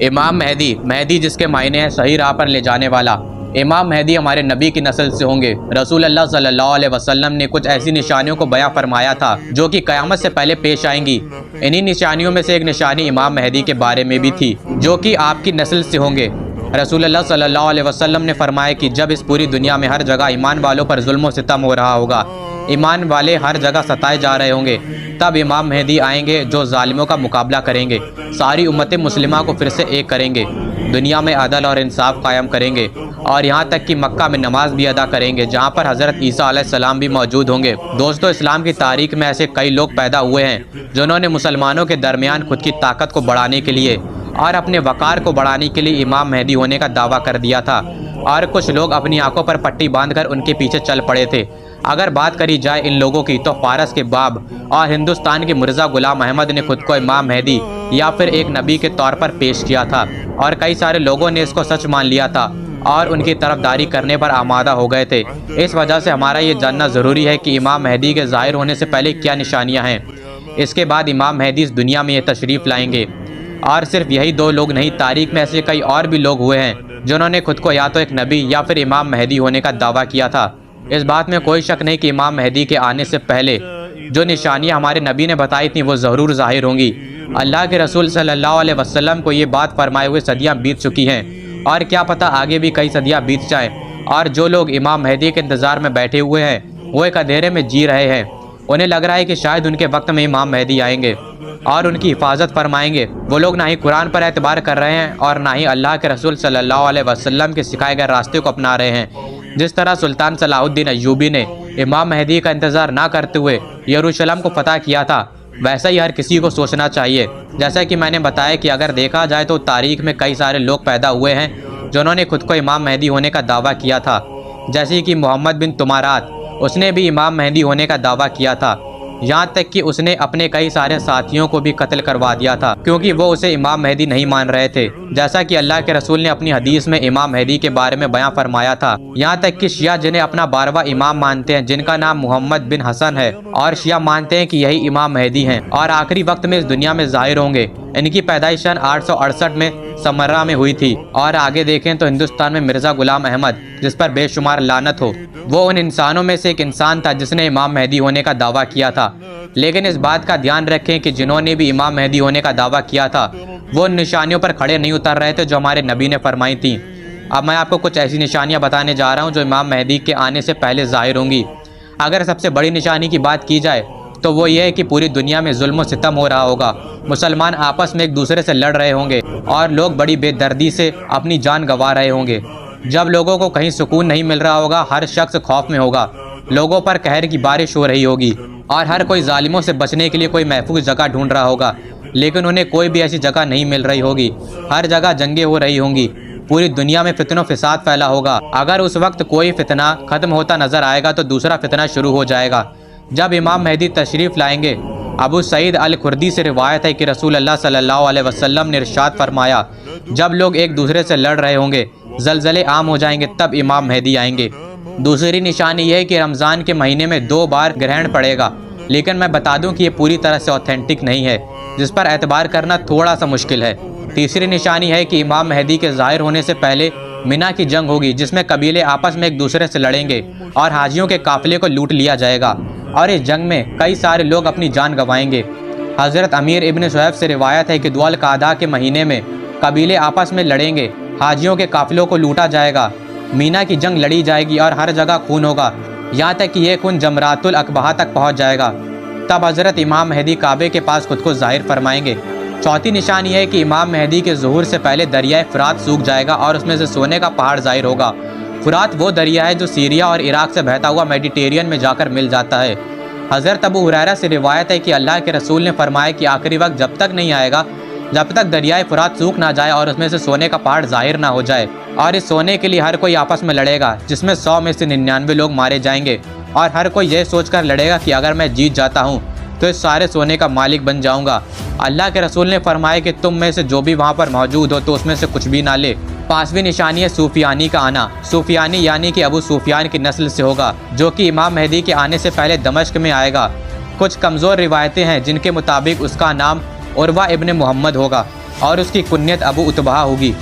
امام مہدی، مہدی جس کے معنی ہے صحیح راہ پر لے جانے والا۔ امام مہدی ہمارے نبی کی نسل سے ہوں گے۔ رسول اللہ صلی اللہ علیہ وسلم نے کچھ ایسی نشانیوں کو بیان فرمایا تھا جو کہ قیامت سے پہلے پیش آئیں گی۔ انہی نشانیوں میں سے ایک نشانی امام مہدی کے بارے میں بھی تھی جو کہ آپ کی نسل سے ہوں گے۔ رسول اللہ صلی اللہ علیہ وسلم نے فرمایا کہ جب اس پوری دنیا میں ہر جگہ ایمان والوں پر ظلم و ستم ہو رہا ہوگا، ایمان والے ہر جگہ ستائے جا رہے ہوں گے، تب امام مہدی آئیں گے جو ظالموں کا مقابلہ کریں گے، ساری امت مسلمہ کو پھر سے ایک کریں گے، دنیا میں عدل اور انصاف قائم کریں گے، اور یہاں تک کہ مکہ میں نماز بھی ادا کریں گے جہاں پر حضرت عیسیٰ علیہ السلام بھی موجود ہوں گے۔ دوستو، اسلام کی تاریخ میں ایسے کئی لوگ پیدا ہوئے ہیں جنہوں نے مسلمانوں کے درمیان خود کی طاقت کو بڑھانے کے لیے اور اپنے وقار کو بڑھانے کے لیے امام مہدی ہونے کا دعویٰ کر دیا تھا، اور کچھ لوگ اپنی آنکھوں پر پٹی باندھ کر ان کے پیچھے چل پڑے تھے۔ اگر بات کری جائے ان لوگوں کی تو فارس کے باب اور ہندوستان کے مرزا غلام احمد نے خود کو امام مہدی یا پھر ایک نبی کے طور پر پیش کیا تھا، اور کئی سارے لوگوں نے اس کو سچ مان لیا تھا اور ان کی طرفداری کرنے پر آمادہ ہو گئے تھے۔ اس وجہ سے ہمارا یہ جاننا ضروری ہے کہ امام مہدی کے ظاہر ہونے سے پہلے کیا نشانیاں ہیں۔ اس کے بعد امام مہدی اس دنیا میں یہ تشریف لائیں گے، اور صرف یہی دو لوگ نہیں، تاریخ میں ایسے کئی اور بھی لوگ ہوئے ہیں جنہوں نے خود کو یا تو ایک نبی یا پھر امام مہدی ہونے کا دعویٰ کیا تھا۔ اس بات میں کوئی شک نہیں کہ امام مہدی کے آنے سے پہلے جو نشانیاں ہمارے نبی نے بتائی تھیں وہ ضرور ظاہر ہوں گی۔ اللہ کے رسول صلی اللہ علیہ وسلم کو یہ بات فرمائے ہوئے صدیاں بیت چکی ہیں، اور کیا پتہ آگے بھی کئی صدیاں بیت جائیں، اور جو لوگ امام مہدی کے انتظار میں بیٹھے ہوئے ہیں وہ ایک اندھیرے میں جی رہے ہیں، انہیں لگ رہا ہے کہ شاید ان کے وقت میں امام مہدی آئیں گے اور ان کی حفاظت فرمائیں گے۔ وہ لوگ نہ ہی قرآن پر اعتبار کر رہے ہیں اور نہ ہی اللہ کے رسول صلی اللہ علیہ وسلم کے سکھائے گئے راستے کو اپنا رہے ہیں۔ جس طرح سلطان صلاح الدین ایوبی نے امام مہدی کا انتظار نہ کرتے ہوئے یروشلم کو فتح کیا تھا، ویسا ہی ہر کسی کو سوچنا چاہیے۔ جیسا کہ میں نے بتایا کہ اگر دیکھا جائے تو تاریخ میں کئی سارے لوگ پیدا ہوئے ہیں جنہوں نے خود کو امام مہدی ہونے کا دعویٰ کیا تھا، جیسے کہ محمد بن تمارات، اس نے بھی امام مہدی ہونے کا دعویٰ کیا تھا، یہاں تک کہ اس نے اپنے کئی سارے ساتھیوں کو بھی قتل کروا دیا تھا کیونکہ وہ اسے امام مہدی نہیں مان رہے تھے، جیسا کہ اللہ کے رسول نے اپنی حدیث میں امام مہدی کے بارے میں بیان فرمایا تھا۔ یہاں تک کہ شیعہ جنہیں اپنا 12واں امام مانتے ہیں، جن کا نام محمد بن حسن ہے، اور شیعہ مانتے ہیں کہ یہی امام مہدی ہیں اور آخری وقت میں اس دنیا میں ظاہر ہوں گے۔ ان کی پیدائش سن 868 میں سمرہ میں ہوئی تھی، اور آگے دیکھیں تو ہندوستان میں مرزا غلام احمد، جس پر بے شمار لعنت ہو، وہ ان انسانوں میں سے ایک انسان تھا جس نے امام مہدی ہونے کا دعویٰ کیا تھا۔ لیکن اس بات کا دھیان رکھیں کہ جنہوں نے بھی امام مہدی ہونے کا دعویٰ کیا تھا وہ ان نشانیوں پر کھڑے نہیں اتر رہے تھے جو ہمارے نبی نے فرمائی تھیں۔ اب میں آپ کو کچھ ایسی نشانیاں بتانے جا رہا ہوں جو امام مہدی کے آنے سے پہلے ظاہر ہوں گی۔ اگر سب سے بڑی نشانی کی بات کی جائے تو وہ یہ ہے کہ پوری دنیا میں ظلم و ستم ہو رہا ہوگا، مسلمان آپس میں ایک دوسرے سے لڑ رہے ہوں گے اور لوگ بڑی بے دردی سے اپنی جان گنوا رہے ہوں گے۔ جب لوگوں کو کہیں سکون نہیں مل رہا ہوگا، ہر شخص خوف میں ہوگا، لوگوں پر قہر کی بارش ہو رہی ہوگی، اور ہر کوئی ظالموں سے بچنے کے لیے کوئی محفوظ جگہ ڈھونڈ رہا ہوگا، لیکن انہیں کوئی بھی ایسی جگہ نہیں مل رہی ہوگی، ہر جگہ جنگیں ہو رہی ہوں گی، پوری دنیا میں فتن و فساد پھیلا ہوگا۔ اگر اس وقت کوئی فتنہ ختم ہوتا نظر آئے گا تو دوسرا فتنہ شروع ہو جائے گا۔ جب امام مہدی تشریف لائیں گے، ابو سعید الخدری سے روایت ہے کہ رسول اللہ صلی اللہ علیہ وسلم نے ارشاد فرمایا، جب لوگ ایک دوسرے سے لڑ رہے ہوں گے، زلزلے عام ہو جائیں گے، تب امام مہدی آئیں گے۔ دوسری نشانی یہ ہے کہ رمضان کے مہینے میں 2 بار گرہن پڑے گا، لیکن میں بتا دوں کہ یہ پوری طرح سے اوتھینٹک نہیں ہے، جس پر اعتبار کرنا تھوڑا سا مشکل ہے۔ تیسری نشانی ہے کہ امام مہدی کے ظاہر ہونے سے پہلے مینا کی جنگ ہوگی جس میں قبیلے آپس میں ایک دوسرے سے لڑیں گے اور حاجیوں کے قافلے کو لوٹ لیا جائے گا، اور اس جنگ میں کئی سارے لوگ اپنی جان گنوائیں گے۔ حضرت امیر ابن صہیب سے روایت ہے کہ ذو القعدہ کے مہینے میں قبیلے آپس میں لڑیں گے، حاجیوں کے قافلوں کو لوٹا جائے گا، مینا کی جنگ لڑی جائے گی اور ہر جگہ خون ہوگا، یہاں تک کہ یہ خون جمرات الاقبہ تک پہنچ جائے گا۔ تب حضرت امام مہدی کعبے کے پاس خود کو ظاہر فرمائیں گے۔ چوتھی نشانی ہے کہ امام مہدی کے ظہور سے پہلے دریائے فرات سوکھ جائے گا اور اس میں سے سونے کا پہاڑ ظاہر ہوگا۔ فرات وہ دریا ہے جو سیریا اور عراق سے بہتا ہوا میڈیٹیرین میں جا کر مل جاتا ہے۔ حضرت ابو ہریرہ سے روایت ہے کہ اللہ کے رسول نے فرمایا کہ آخری وقت جب تک نہیں آئے گا جب تک دریائے فرات سوکھ نہ جائے اور اس میں سے سونے کا پہاڑ ظاہر نہ ہو جائے، اور اس سونے کے لیے ہر کوئی آپس میں لڑے گا جس میں 100 میں سے 99 لوگ مارے جائیں گے، اور ہر کوئی یہ سوچ کر لڑے گا کہ اگر میں جیت جاتا ہوں تو اس سارے سونے کا مالک بن جاؤں گا۔ اللہ کے رسول نے فرمایا کہ تم میں سے جو بھی وہاں پر موجود ہو تو اس میں سے کچھ بھی نہ لے۔ 5ویں نشانی ہے سفیانی کا آنا۔ سفیانی یعنی کہ ابو سفیان کی نسل سے ہوگا، جو کہ امام مہدی کے آنے سے پہلے دمشق میں آئے گا۔ کچھ کمزور روایتیں ہیں جن کے مطابق اس کا نام عروہ ابن محمد ہوگا۔ اور اس کی کنیت ابو اتبا ہوگی۔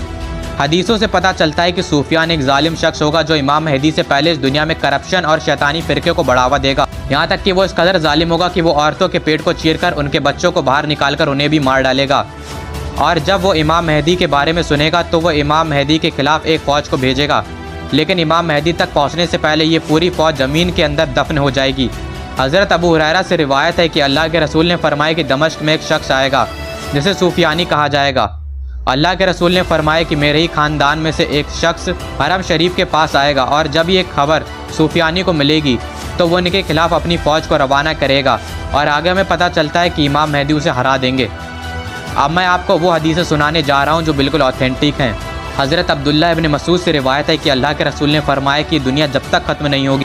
حدیثوں سے پتہ چلتا ہے کہ سفیان ایک ظالم شخص ہوگا جو امام مہدی سے پہلے اس دنیا میں کرپشن اور شیطانی فرقے کو بڑھاوا دے گا، یہاں تک کہ وہ اس قدر ظالم ہوگا کہ وہ عورتوں کے پیٹ کو چیر کر ان کے بچوں کو باہر نکال کر انہیں بھی مار ڈالے گا۔ اور جب وہ امام مہدی کے بارے میں سنے گا تو وہ امام مہدی کے خلاف ایک فوج کو بھیجے گا، لیکن امام مہدی تک پہنچنے سے پہلے یہ پوری فوج زمین کے اندر دفن ہو جائے گی۔ حضرت ابو ہریرہ سے روایت ہے کہ اللہ کے رسول نے فرمایا کہ دمشق میں ایک شخص آئے گا جسے سفیانی کہا جائے گا۔ اللہ کے رسول نے فرمایا کہ میرے ہی خاندان میں سے ایک شخص حرم شریف کے پاس آئے گا، اور جب یہ خبر سفیانی کو ملے گی تو وہ ان کے خلاف اپنی فوج کو روانہ کرے گا، اور آگے ہمیں پتہ چلتا ہے کہ امام مہدی اسے ہرا دیں گے۔ اب میں آپ کو وہ حدیثیں سنانے جا رہا ہوں جو بالکل آتھینٹک ہیں۔ حضرت عبداللہ ابن مسعود سے روایت ہے کہ اللہ کے رسول نے فرمایا کہ دنیا جب تک ختم نہیں ہوگی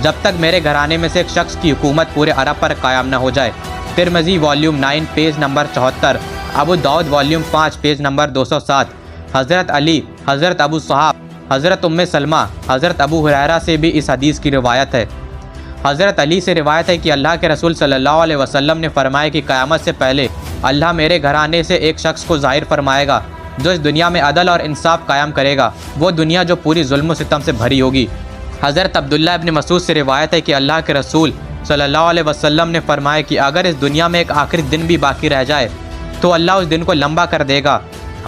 جب تک میرے گھرانے میں سے ایک شخص کی حکومت پورے عرب پر قائم نہ ہو جائے۔ ترمذی والیوم 9 پیج نمبر 74، ابو داؤد والیوم 5 پیج نمبر 207۔ حضرت علی، حضرت ابو صحاب، حضرت ام سلمہ، حضرت ابو ہریرہ سے بھی اس حدیث کی روایت ہے۔ حضرت علی سے روایت ہے کہ اللہ کے رسول صلی اللہ علیہ وسلم نے فرمایا کہ قیامت سے پہلے اللہ میرے گھرانے سے ایک شخص کو ظاہر فرمائے گا جو اس دنیا میں عدل اور انصاف قائم کرے گا، وہ دنیا جو پوری ظلم و ستم سے بھری ہوگی۔ حضرت عبداللہ ابن مسعود سے روایت ہے کہ اللہ کے رسول صلی اللہ علیہ وسلم نے فرمایا کہ اگر اس دنیا میں ایک آخری دن بھی باقی رہ جائے تو اللہ اس دن کو لمبا کر دے گا،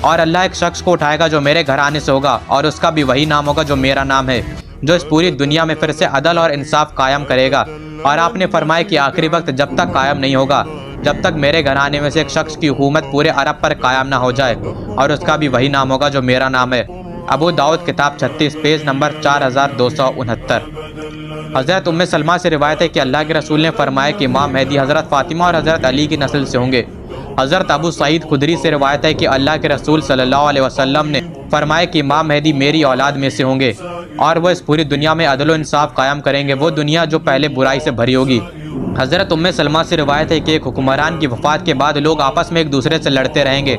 اور اللہ ایک شخص کو اٹھائے گا جو میرے گھرانے سے ہوگا، اور اس کا بھی وہی نام ہوگا جو میرا نام ہے، جو اس پوری دنیا میں پھر سے عدل اور انصاف قائم کرے گا۔ اور آپ نے فرمایا کہ آخری وقت جب تک قائم نہیں ہوگا جب تک میرے گھرانے میں سے ایک شخص کی حکومت پورے عرب پر قائم نہ ہو جائے، اور اس کا بھی وہی نام ہوگا جو میرا نام ہے۔ ابو داؤد کتاب 36 پیج نمبر 4269۔ حضرت ام سلمہ سے روایت ہے کہ اللہ کے رسول نے فرمایا کہ امام مہدی حضرت فاطمہ اور حضرت علی کی نسل سے ہوں گے۔ حضرت ابو سعید خدری سے روایت ہے کہ اللہ کے رسول صلی اللہ علیہ وسلم نے فرمایا کہ امام مہدی میری اولاد میں سے ہوں گے، اور وہ اس پوری دنیا میں عدل و انصاف قائم کریں گے، وہ دنیا جو پہلے برائی سے بھری ہوگی۔ حضرت ام سلمہ سے روایت ہے کہ ایک حکمران کی وفات کے بعد لوگ آپس میں ایک دوسرے سے لڑتے رہیں گے،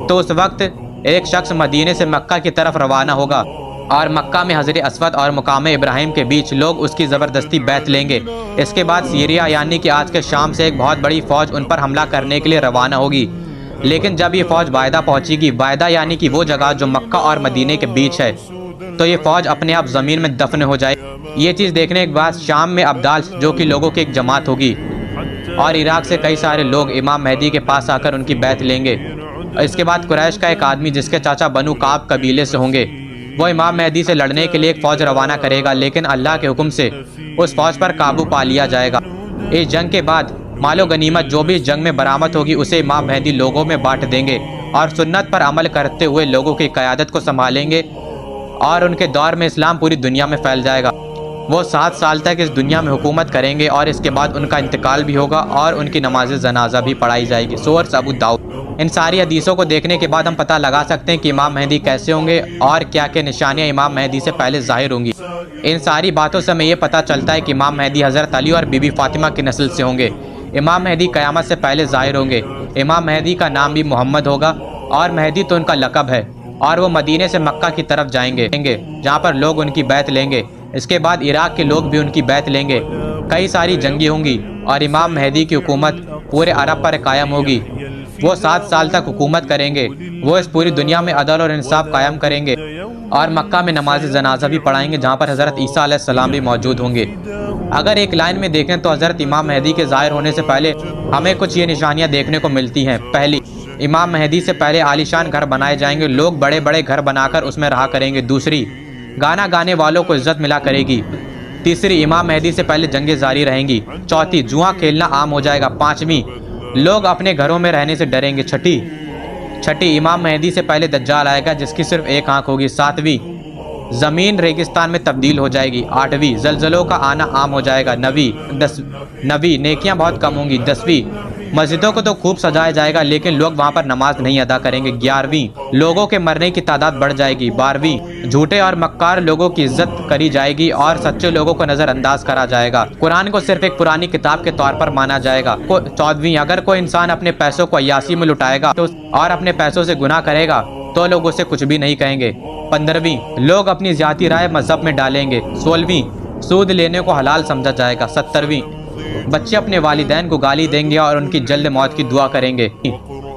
تو اس وقت ایک شخص مدینے سے مکہ کی طرف روانہ ہوگا، اور مکہ میں حضر اسود اور مقام ابراہیم کے بیچ لوگ اس کی زبردستی بیعت لیں گے۔ اس کے بعد سیریا یعنی کہ آج کے شام سے ایک بہت بڑی فوج ان پر حملہ کرنے کے لیے روانہ ہوگی، لیکن جب یہ فوج بائدہ پہنچے گی، بائدہ یعنی کہ وہ جگہ جو مکہ اور مدینے کے بیچ ہے، تو یہ فوج اپنے آپ زمین میں دفن ہو جائے۔ یہ چیز دیکھنے کے بعد شام میں ابدال جو کہ لوگوں کی ایک جماعت ہوگی، اور عراق سے کئی سارے لوگ امام مہدی کے پاس آ کر ان کی بیعت لیں گے۔ اس کے بعد قریش کا ایک آدمی جس کے چاچا بنو کعب قبیلے سے ہوں گے، وہ امام مہدی سے لڑنے کے لیے ایک فوج روانہ کرے گا، لیکن اللہ کے حکم سے اس فوج پر قابو پا لیا جائے گا۔ اس جنگ کے بعد مال و غنیمت جو بھی اس جنگ میں برآمد ہوگی اسے امام مہدی لوگوں میں بانٹ دیں گے، اور سنت پر عمل کرتے ہوئے لوگوں کی قیادت کو سنبھالیں گے، اور ان کے دور میں اسلام پوری دنیا میں پھیل جائے گا۔ وہ 7 سال تک اس دنیا میں حکومت کریں گے، اور اس کے بعد ان کا انتقال بھی ہوگا اور ان کی نماز جنازہ بھی پڑھائی جائے گی۔ سورس ابو داؤد۔ ان ساری حدیثوں کو دیکھنے کے بعد ہم پتہ لگا سکتے ہیں کہ امام مہدی کیسے ہوں گے اور کیا کیا نشانیاں امام مہدی سے پہلے ظاہر ہوں گی۔ ان ساری باتوں سے ہمیں یہ پتہ چلتا ہے کہ امام مہدی حضرت علی اور بی بی فاطمہ کی نسل سے ہوں گے۔ امام مہدی قیامت سے پہلے ظاہر ہوں گے۔ امام مہدی کا نام بھی محمد ہوگا، اور مہدی تو ان کا لقب ہے، اور وہ مدینے سے مکہ کی طرف جائیں گے جہاں پر لوگ ان کی بیعت لیں گے۔ اس کے بعد عراق کے لوگ بھی ان کی بیعت لیں گے۔ کئی ساری جنگیں ہوں گی، اور امام مہدی کی حکومت پورے عرب پر قائم ہوگی۔ وہ 7 سال تک حکومت کریں گے، وہ اس پوری دنیا میں عدل اور انصاف قائم کریں گے، اور مکہ میں نماز جنازہ بھی پڑھائیں گے جہاں پر حضرت عیسیٰ علیہ السلام بھی موجود ہوں گے۔ اگر ایک لائن میں دیکھیں تو حضرت امام مہدی کے ظاہر ہونے سے پہلے ہمیں کچھ یہ نشانیاں دیکھنے کو ملتی ہیں۔ پہلی، امام مہدی سے پہلے عالیشان گھر بنائے جائیں گے، لوگ بڑے بڑے گھر بنا کر اس میں رہا کریں گے۔ دوسری، گانا گانے والوں کو عزت ملا کرے گی۔ تیسری، امام مہدی سے پہلے جنگیں جاری رہیں گی۔ چوتھی، جوا کھیلنا عام ہو جائے گا۔ پانچویں، لوگ اپنے گھروں میں رہنے سے ڈریں گے۔ چھٹی، امام مہدی سے پہلے دجال آئے گا جس کی صرف ایک آنکھ ہوگی۔ ساتویں، زمین ریگستان میں تبدیل ہو جائے گی۔ آٹھویں، زلزلوں کا آنا عام ہو جائے گا۔ نویں، نیکیاں بہت کم ہوں گی۔ 10ویں، مسجدوں کو تو خوب سجایا جائے گا لیکن لوگ وہاں پر نماز نہیں ادا کریں گے۔ 11ویں، لوگوں کے مرنے کی تعداد بڑھ جائے گی۔ 12ویں، جھوٹے اور مکار لوگوں کی عزت کری جائے گی اور سچے لوگوں کو نظر انداز کرا جائے گا۔ قرآن کو صرف ایک پرانی کتاب کے طور پر مانا جائے گا۔ 14ویں، اگر کوئی انسان اپنے پیسوں کو عیاشی میں لٹائے گا اور اپنے پیسوں سے گناہ کرے گا تو لوگ اسے کچھ بھی نہیں کہیں گے۔ 15ویں، لوگ اپنی ذاتی رائے مذہب میں ڈالیں گے۔ 16ویں، سود لینے کو حلال سمجھا جائے گا۔ 17ویں، بچے اپنے والدین کو گالی دیں گے اور ان کی جلد موت کی دعا کریں گے۔